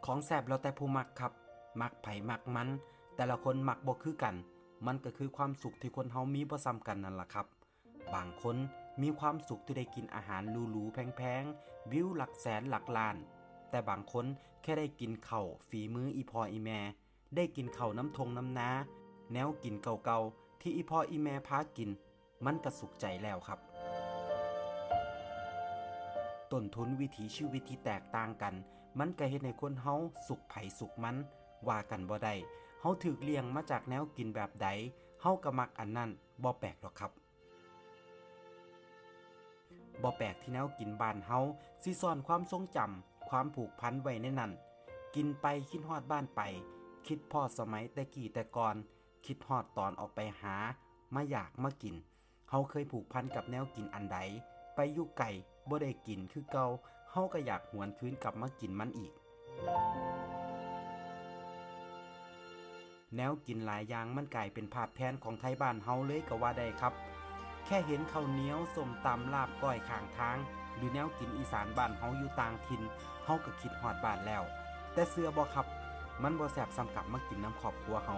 ของแซ่บแล้วแต่ผู้มักครับมักไผมักมันแต่ละคนมักบ่คือกันมันก็คือความสุขที่คนเฮามีบ่ซ้ำกันนั่นล่ะครับบางคนมีความสุขที่ได้กินอาหารหรูๆแพงๆวิวหลักแสนหลักล้านแต่บางคนแค่ได้กินข้าวฝีมืออีพ่ออีแม่ได้กินข้าวน้ำทงน้ำนาแนวกินเก่าๆที่อีพ่ออีแม่พากินมันก็สุขใจแล้วครับต้นทุนวิถีชีวิตที่แตกต่างกันมันก็เฮ็ดให้คนเฮาสุขไผสุขมันว่ากันบ่ได้เฮาถูกเลี้ยงมาจากแนวกินแบบใดเฮาก็มักอันนั้นบ่แปลกหรอกครับบ่แปลกที่แนวกินบ้านเฮาสิซ่อนความทรงจำความผูกพันไว้ในนั้นกินไปคิดฮอดบ้านไปคิดพอดสมัยแต่กี้แต่ก่อนคิดฮอดตอนออกไปหามาอยากมากินเฮาเคยผูกพันกับแนวกินอันใดไปอยู่ไกลบ่ได้กินคือเก่าเฮาก็อยากหวนคืนกลับมากินมันอีกแนวกินหลายอย่างมันกลายเป็นภาพแทนของไทยบ้านเฮาเลยก็ว่าได้ครับแค่เห็นข้าวเหนียวส้มตำลาบก้อยข้างทางหรือแนวกินอีสานบ้านเฮาอยู่ต่างถิ่นเฮาก็คิดฮอดบ้านแล้วแต่เชื่อบ่ครับมันบ่แซ่บส่ำกับมากินน้ำครอบครัวเฮา